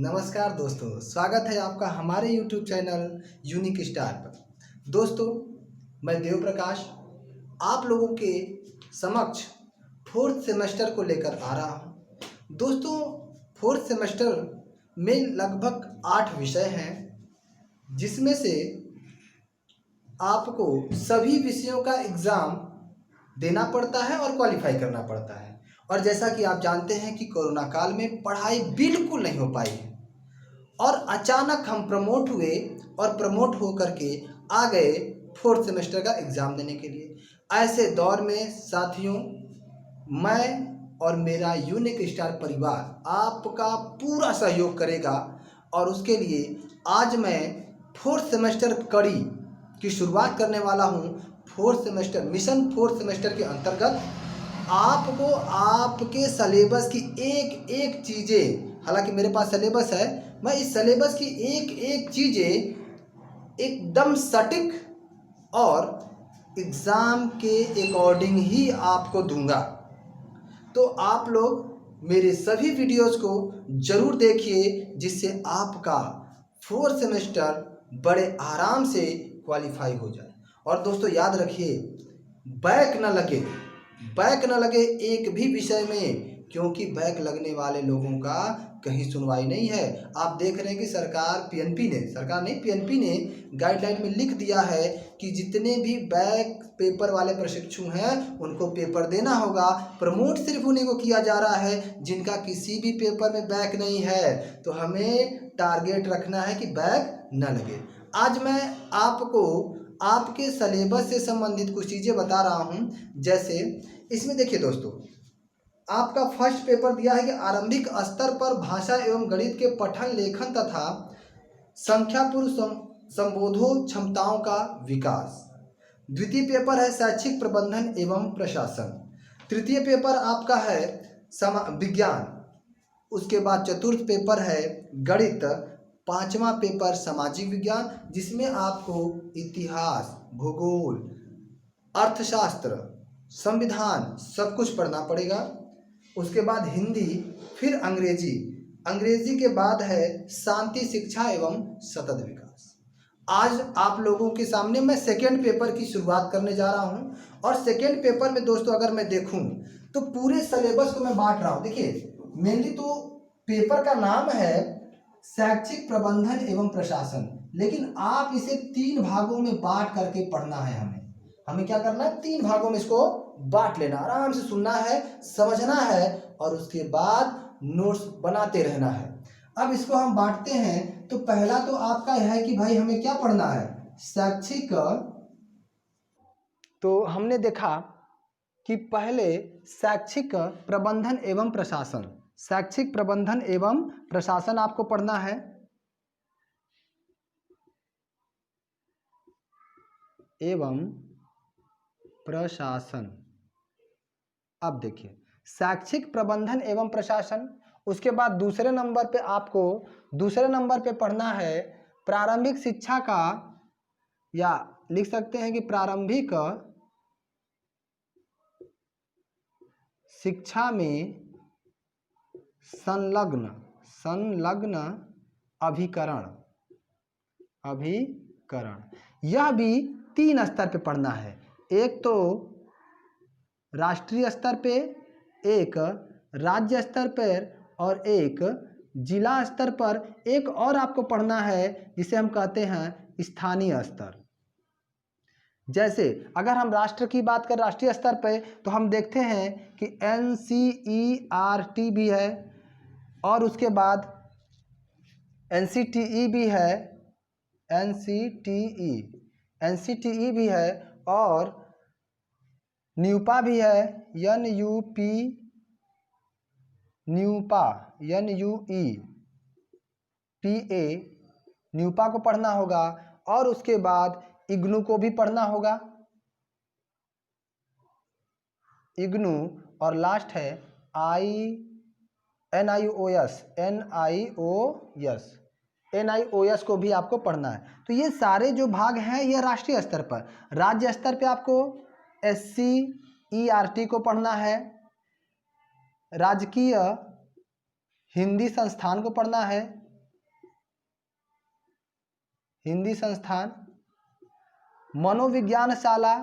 नमस्कार दोस्तों, स्वागत है आपका हमारे YouTube चैनल यूनिक स्टार पर। दोस्तों, मैं देव प्रकाश आप लोगों के समक्ष फोर्थ सेमेस्टर को लेकर आ रहा हूं। दोस्तों, फोर्थ सेमेस्टर में लगभग 8 विषय हैं, जिसमें से आपको सभी विषयों का एग्ज़ाम देना पड़ता है और क्वालिफाई करना पड़ता है। और जैसा कि आप जानते हैं कि कोरोना काल में पढ़ाई बिल्कुल नहीं हो पाई है और अचानक हम प्रमोट हुए और प्रमोट हो करके आ गए फोर्थ सेमेस्टर का एग्ज़ाम देने के लिए। ऐसे दौर में साथियों, मैं और मेरा यूनिक स्टार परिवार आपका पूरा सहयोग करेगा और उसके लिए आज मैं फोर्थ सेमेस्टर कड़ी की शुरुआत करने वाला हूँ। Fourth semester mission fourth semester के अंतर्गत आपको आपके सलेबस की एक एक चीज़ें, हालांकि मेरे पास सलेबस है, मैं इस सलेबस की एक एक चीज़ें एकदम सटीक और एग्ज़ाम के अकॉर्डिंग ही आपको दूंगा। तो आप लोग मेरे सभी वीडियोस को ज़रूर देखिए, जिससे आपका फोर्थ सेमेस्टर बड़े आराम से क्वालिफाई हो जाए। और दोस्तों याद रखिए, बैक न लगे एक भी विषय में, क्योंकि बैक लगने वाले लोगों का कहीं सुनवाई नहीं है। आप देख रहे हैं कि पीएनपी ने गाइडलाइन में लिख दिया है कि जितने भी बैक पेपर वाले प्रशिक्षु हैं उनको पेपर देना होगा। प्रमोट सिर्फ उन्हीं को किया जा रहा है जिनका किसी भी पेपर में बैक नहीं है। तो हमें टारगेट रखना है कि बैक न लगे। आज मैं आपको आपके सलेबस से संबंधित कुछ चीज़ें बता रहा हूं। जैसे इसमें देखिए दोस्तों, आपका फर्स्ट पेपर दिया है कि आरंभिक स्तर पर भाषा एवं गणित के पठन लेखन तथा संख्यापूर्ण संबोधो क्षमताओं का विकास। द्वितीय पेपर है शैक्षिक प्रबंधन एवं प्रशासन। तृतीय पेपर आपका है विज्ञान। उसके बाद चतुर्थ पेपर है गणित। पांचवा पेपर सामाजिक विज्ञान, जिसमें आपको इतिहास, भूगोल, अर्थशास्त्र, संविधान सब कुछ पढ़ना पड़ेगा। उसके बाद हिंदी, फिर अंग्रेजी के बाद है शांति, शिक्षा एवं सतत विकास। आज आप लोगों के सामने मैं सेकेंड पेपर की शुरुआत करने जा रहा हूं। और सेकेंड पेपर में दोस्तों अगर मैं देखूं तो पूरे सिलेबस को मैं बांट रहा हूं। देखिए, मेनली तो पेपर का नाम है शैक्षिक प्रबंधन एवं प्रशासन, लेकिन आप इसे 3 भागों में बांट करके पढ़ना है। हमें क्या करना है, 3 भागों में इसको बांट लेना, आराम से सुनना है, समझना है और उसके बाद नोट्स बनाते रहना है। अब इसको हम बांटते हैं। तो पहला तो आपका यह है कि भाई हमें क्या पढ़ना है, शैक्षिक। तो हमने देखा कि पहले शैक्षिक प्रबंधन एवं प्रशासन, शैक्षिक प्रबंधन एवं प्रशासन आपको पढ़ना है। एवं प्रशासन। अब देखिए, शैक्षिक प्रबंधन एवं प्रशासन। उसके बाद दूसरे नंबर पे पढ़ना है प्रारंभिक शिक्षा का, या लिख सकते हैं कि प्रारंभिक शिक्षा में संलग्न अभिकरण। यह भी 3 स्तर पे पढ़ना है। एक तो राष्ट्रीय स्तर पे, एक राज्य स्तर पर और एक जिला स्तर पर। एक और आपको पढ़ना है जिसे हम कहते हैं स्थानीय स्तर। जैसे अगर हम राष्ट्र की बात करें, राष्ट्रीय स्तर पे, तो हम देखते हैं कि NCERT भी है और उसके बाद NCTE भी है, NCTE भी है और न्यूपा भी है, NUPA न्यूपा को पढ़ना होगा। और उसके बाद इग्नू को भी पढ़ना होगा, इग्नू। और लास्ट है NIOS को भी आपको पढ़ना है। तो ये सारे जो भाग हैं ये राष्ट्रीय स्तर पर। राज्य स्तर पे आपको SCERT को पढ़ना है, राजकीय हिंदी संस्थान को पढ़ना है, हिंदी संस्थान, मनोविज्ञानशाला,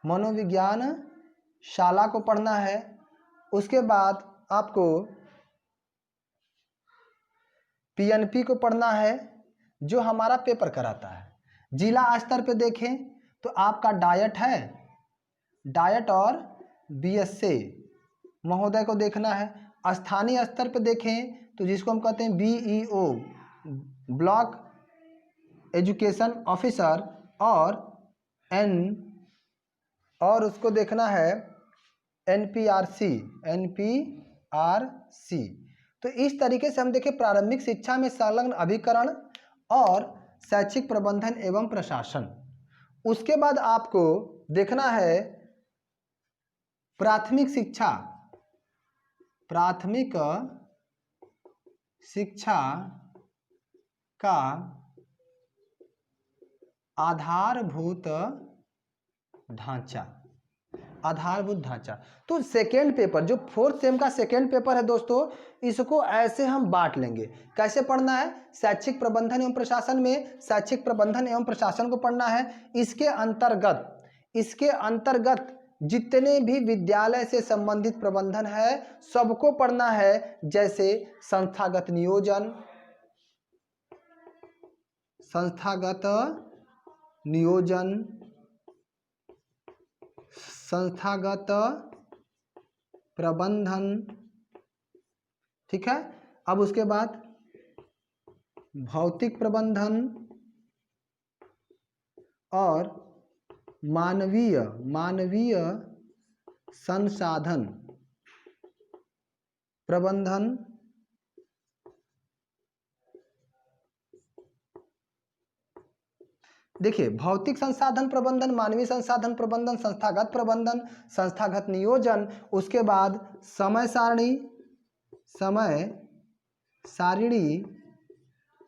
मनोविज्ञानशाला को पढ़ना है। उसके बाद आपको पीएनपी को पढ़ना है जो हमारा पेपर कराता है। जिला स्तर पे देखें तो आपका डाइट है, डाइट और बीएससी महोदय को देखना है। स्थानीय स्तर पे देखें तो जिसको हम कहते हैं बीईओ, ब्लॉक एजुकेशन ऑफिसर, और उसको देखना है एनपीआरसी। तो इस तरीके से हम देखें प्रारंभिक शिक्षा में संलग्न अभिकरण और शैक्षिक प्रबंधन एवं प्रशासन। उसके बाद आपको देखना है प्राथमिक शिक्षा का आधारभूत ढांचा। तो सेकेंड पेपर जो 4th सेम का सेकेंड पेपर है दोस्तों, इसको ऐसे हम बांट लेंगे। कैसे पढ़ना है? शैक्षिक प्रबंधन एवं प्रशासन में शैक्षिक प्रबंधन एवं प्रशासन को पढ़ना है। इसके अंतर्गत जितने भी विद्यालय से संबंधित प्रबंधन है सबको पढ़ना है, जैसे संस्थागत नियोजन, संस्थागत प्रबंधन, ठीक है। अब उसके बाद भौतिक प्रबंधन और मानवीय संसाधन प्रबंधन, देखिए भौतिक संसाधन प्रबंधन, मानवीय संसाधन प्रबंधन, संस्थागत प्रबंधन, संस्थागत नियोजन, उसके बाद समय सारिणी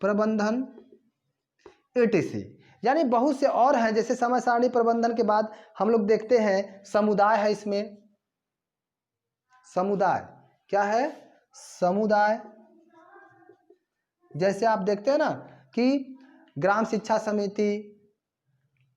प्रबंधन etc। यानी बहुत से और हैं। जैसे समय सारणी प्रबंधन के बाद हम लोग देखते हैं समुदाय है। इसमें समुदाय क्या है? समुदाय, जैसे आप देखते हैं ना कि ग्राम शिक्षा समिति,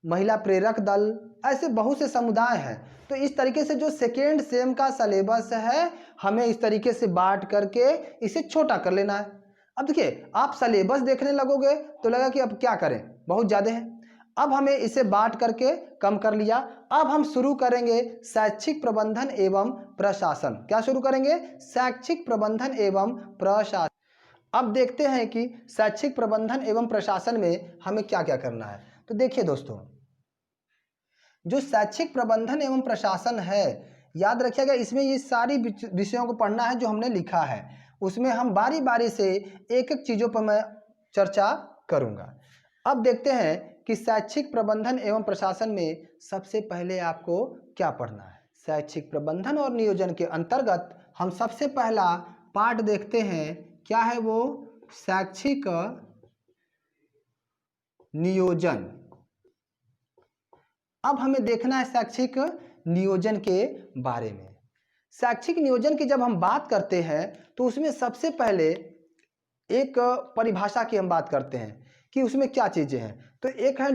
महिला प्रेरक दल, ऐसे बहुत से समुदाय हैं। तो इस तरीके से जो सेकेंड सेम का सिलेबस है हमें इस तरीके से बांट करके इसे छोटा कर लेना है। अब देखिए आप सिलेबस देखने लगोगे तो लगा कि अब क्या करें, बहुत ज़्यादा है। अब हमें इसे बांट करके कम कर लिया। अब हम शुरू करेंगे शैक्षिक प्रबंधन एवं प्रशासन। क्या शुरू करेंगे? शैक्षिक प्रबंधन एवं प्रशासन। अब देखते हैं कि शैक्षिक प्रबंधन एवं प्रशासन में हमें क्या क्या करना है। तो देखिए दोस्तों, जो शैक्षिक प्रबंधन एवं प्रशासन है, याद रखिएगा इसमें ये सारी विषयों को पढ़ना है जो हमने लिखा है। उसमें हम बारी बारी से एक एक चीज़ों पर मैं चर्चा करूंगा। अब देखते हैं कि शैक्षिक प्रबंधन एवं प्रशासन में सबसे पहले आपको क्या पढ़ना है। शैक्षिक प्रबंधन और नियोजन के अंतर्गत हम सबसे पहला पार्ट देखते हैं। क्या है वो? शैक्षिक नियोजन। अब हमें देखना है शैक्षिक नियोजन के बारे में। शैक्षिक नियोजन की जब हम बात करते हैं तो उसमें सबसे पहले एक परिभाषा की हम बात करते हैं कि उसमें क्या चीजें हैं। तो एक है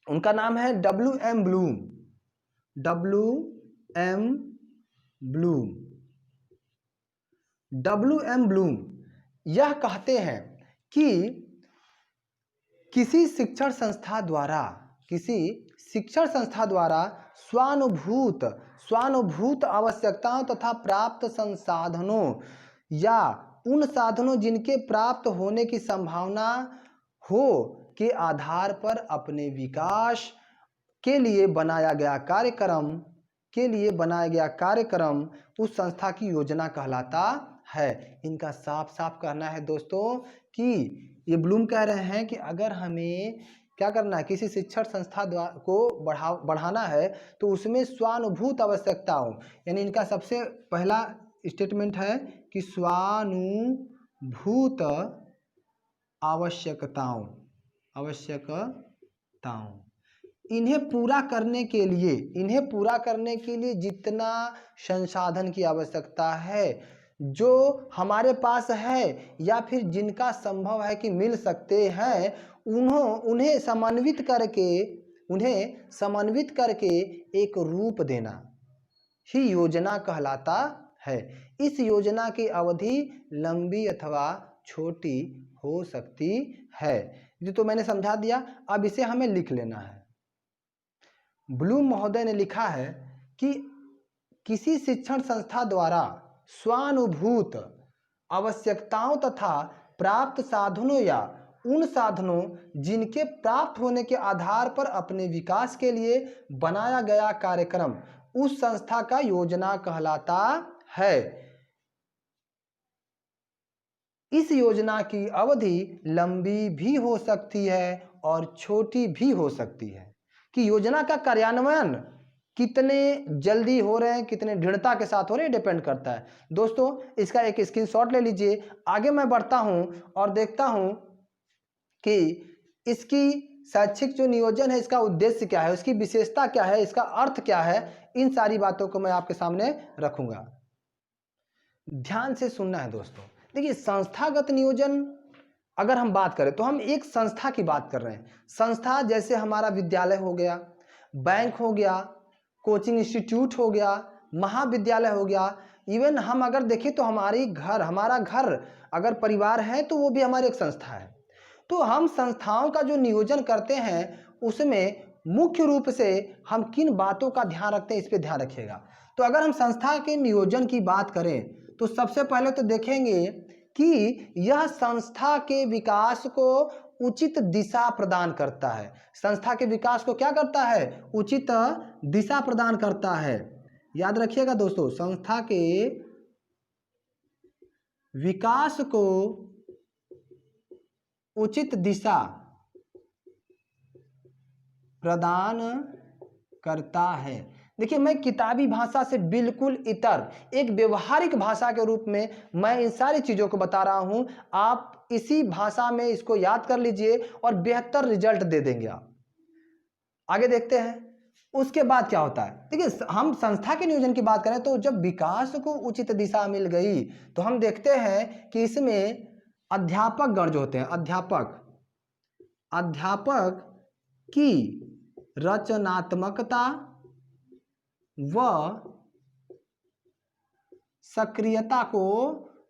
उनका नाम है WM ब्लूम। यह कहते हैं कि किसी शिक्षण संस्था द्वारा स्वानुभूत आवश्यकताओं तथा प्राप्त संसाधनों या उन साधनों जिनके प्राप्त होने की संभावना हो के आधार पर अपने विकास के लिए बनाया गया कार्यक्रम उस संस्था की योजना कहलाता है। इनका साफ साफ कहना है दोस्तों कि ये ब्लूम कह रहे हैं कि अगर हमें क्या करना है, किसी शिक्षण संस्था को बढ़ाना है तो उसमें स्वानुभूत आवश्यकताओं, यानी इनका सबसे पहला स्टेटमेंट है कि स्वानुभूत आवश्यकताओं इन्हें पूरा करने के लिए जितना संसाधन की आवश्यकता है जो हमारे पास है या फिर जिनका संभव है कि मिल सकते हैं, उन्हें समन्वित करके एक रूप देना ही योजना कहलाता है। इस योजना की अवधि लंबी अथवा छोटी हो सकती है। ये तो मैंने समझा दिया, अब इसे हमें लिख लेना है। ब्लूम महोदय ने लिखा है कि किसी शिक्षण संस्था द्वारा स्वानुभूत आवश्यकताओं तथा प्राप्त साधनों या उन साधनों जिनके प्राप्त होने के आधार पर अपने विकास के लिए बनाया गया कार्यक्रम उस संस्था का योजना कहलाता है। इस योजना की अवधि लंबी भी हो सकती है और छोटी भी हो सकती है। कि योजना का कार्यान्वयन कितने जल्दी हो रहे हैं, कितने दृढ़ता के साथ हो रहे हैं, डिपेंड करता है। दोस्तों इसका एक स्क्रीनशॉट ले लीजिए। आगे मैं बढ़ता हूं और देखता हूं कि इसकी शैक्षिक जो नियोजन है, इसका उद्देश्य क्या है, उसकी विशेषता क्या है, इसका अर्थ क्या है, इन सारी बातों को मैं आपके सामने रखूंगा। ध्यान से सुनना है दोस्तों। देखिए, संस्थागत नियोजन अगर हम बात करें तो हम एक संस्था की बात कर रहे हैं। संस्था जैसे हमारा विद्यालय हो गया, बैंक हो गया, कोचिंग इंस्टीट्यूट हो गया, महाविद्यालय हो गया, इवन हम अगर देखें तो हमारा घर अगर परिवार है तो वो भी हमारी एक संस्था है। तो हम संस्थाओं का जो नियोजन करते हैं उसमें मुख्य रूप से हम किन बातों का ध्यान रखते हैं, इस पे ध्यान रखिएगा। तो अगर हम संस्था के नियोजन की बात करें तो सबसे पहले तो देखेंगे कि यह संस्था के विकास को उचित दिशा प्रदान करता है। संस्था के विकास को क्या करता है? उचित दिशा प्रदान करता है। याद रखिएगा दोस्तों, संस्था के विकास को उचित दिशा प्रदान करता है। देखिए, मैं किताबी भाषा से बिल्कुल इतर एक व्यवहारिक भाषा के रूप में मैं इन सारी चीज़ों को बता रहा हूं। आप इसी भाषा में इसको याद कर लीजिए और बेहतर रिजल्ट दे देंगे आप। आगे देखते हैं उसके बाद क्या होता है। देखिए, हम संस्था के नियोजन की बात करें तो जब विकास को उचित दिशा मिल गई तो हम देखते हैं कि इसमें अध्यापक गण जो होते हैं, अध्यापक की रचनात्मकता व सक्रियता को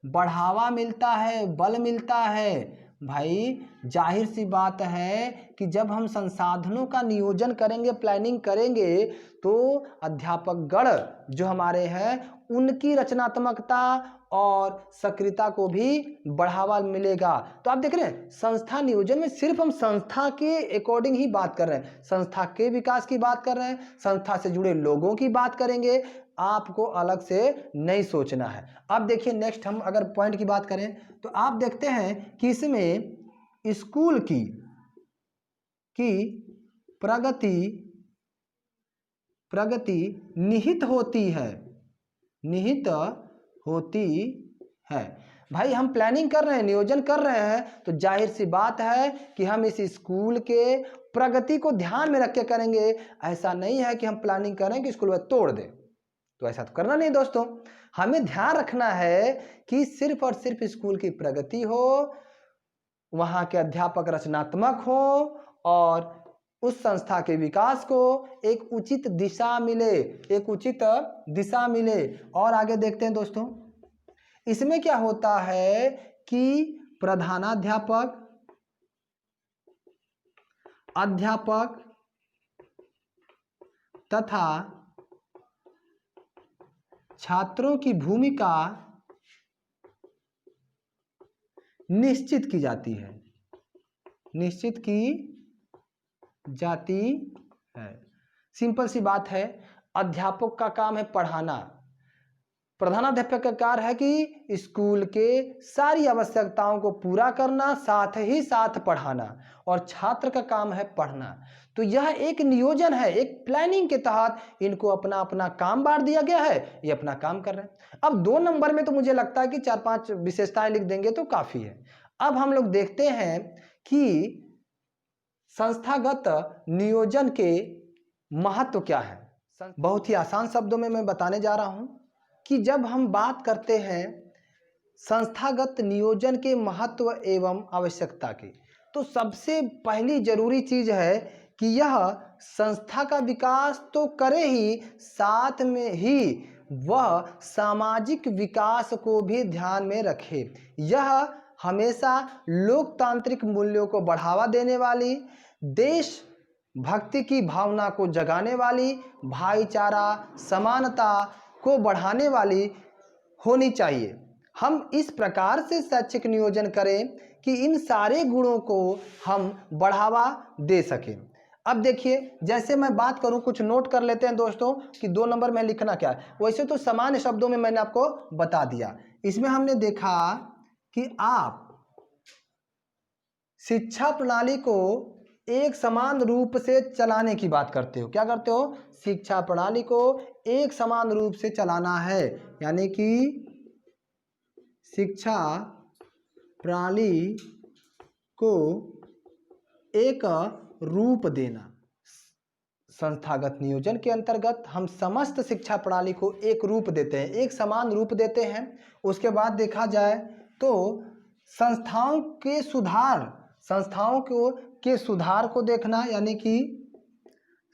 बढ़ावा मिलता है, बल मिलता है। भाई जाहिर सी बात है कि जब हम संसाधनों का नियोजन करेंगे, प्लानिंग करेंगे, तो अध्यापक गण जो हमारे हैं उनकी रचनात्मकता और सक्रियता को भी बढ़ावा मिलेगा। तो आप देख रहे हैं संस्था नियोजन में सिर्फ हम संस्था के अकॉर्डिंग ही बात कर रहे हैं, संस्था के विकास की बात कर रहे हैं, संस्था से जुड़े लोगों की बात करेंगे। आपको अलग से नहीं सोचना है। अब देखिए नेक्स्ट हम अगर पॉइंट की बात करें तो आप देखते हैं कि इसमें स्कूल की प्रगति निहित होती है। भाई हम प्लानिंग कर रहे हैं, नियोजन कर रहे हैं, तो जाहिर सी बात है कि हम इस स्कूल के प्रगति को ध्यान में रख के करेंगे। ऐसा नहीं है कि हम प्लानिंग करें कि स्कूल में तोड़ दें, तो ऐसा तो करना नहीं दोस्तों। हमें ध्यान रखना है कि सिर्फ और सिर्फ स्कूल की प्रगति हो, वहां के अध्यापक रचनात्मक हो और उस संस्था के विकास को एक उचित दिशा मिले। और आगे देखते हैं दोस्तों, इसमें क्या होता है कि प्रधानाध्यापक, अध्यापक तथा छात्रों की भूमिका निश्चित की जाती है। सिंपल सी बात है, अध्यापक का काम है पढ़ाना, प्रधानाध्यापक का कार्य है कि स्कूल के सारी आवश्यकताओं को पूरा करना, साथ ही साथ पढ़ाना, और छात्र का काम है पढ़ना। तो यह एक नियोजन है, एक प्लानिंग के तहत इनको अपना अपना काम बांट दिया गया है, ये अपना काम कर रहे हैं। अब 2 नंबर में तो मुझे लगता है कि 4-5 विशेषताएं लिख देंगे तो काफी है। अब हम लोग देखते हैं कि संस्थागत नियोजन के महत्व क्या है। बहुत ही आसान शब्दों में मैं बताने जा रहा हूं कि जब हम बात करते हैं संस्थागत नियोजन के महत्व एवं आवश्यकता की। तो सबसे पहली जरूरी चीज है कि यह संस्था का विकास तो करे ही, साथ में ही वह सामाजिक विकास को भी ध्यान में रखे। यह हमेशा लोकतांत्रिक मूल्यों को बढ़ावा देने वाली, देश भक्ति की भावना को जगाने वाली, भाईचारा समानता को बढ़ाने वाली होनी चाहिए। हम इस प्रकार से शैक्षिक नियोजन करें कि इन सारे गुणों को हम बढ़ावा दे सकें। अब देखिए, जैसे मैं बात करूं, कुछ नोट कर लेते हैं दोस्तों कि 2 नंबर में लिखना क्या है। वैसे तो सामान्य शब्दों में मैंने आपको बता दिया। इसमें हमने देखा कि आप शिक्षा प्रणाली को एक समान रूप से चलाने की बात करते हो। क्या करते हो? शिक्षा प्रणाली को एक समान रूप से चलाना है, यानी कि शिक्षा प्रणाली को एक रूप देना। संस्थागत नियोजन के अंतर्गत हम समस्त शिक्षा प्रणाली को एक रूप देते हैं, एक समान रूप देते हैं। उसके बाद देखा जाए तो संस्थाओं के सुधार को देखना, यानी कि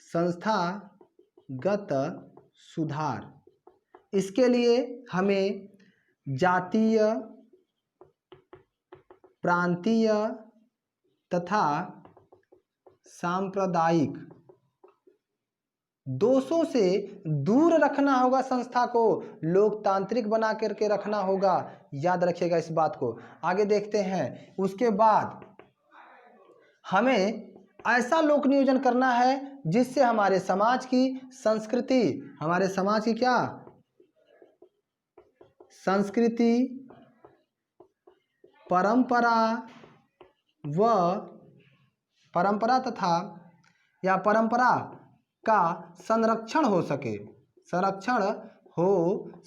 संस्थागत सुधार। इसके लिए हमें जातीय, प्रांतीय तथा सांप्रदायिक दोषों से दूर रखना होगा, संस्था को लोकतांत्रिक बना करके रखना होगा। याद रखिएगा इस बात को। आगे देखते हैं। उसके बाद हमें ऐसा लोक नियोजन करना है जिससे हमारे समाज की संस्कृति, हमारे समाज की क्या संस्कृति, परंपरा का संरक्षण हो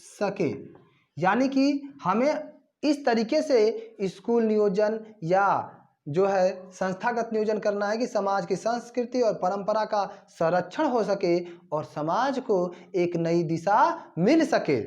सके। यानी कि हमें इस तरीके से स्कूल नियोजन या जो है संस्थागत नियोजन करना है कि समाज की संस्कृति और परंपरा का संरक्षण हो सके और समाज को एक नई दिशा मिल सके।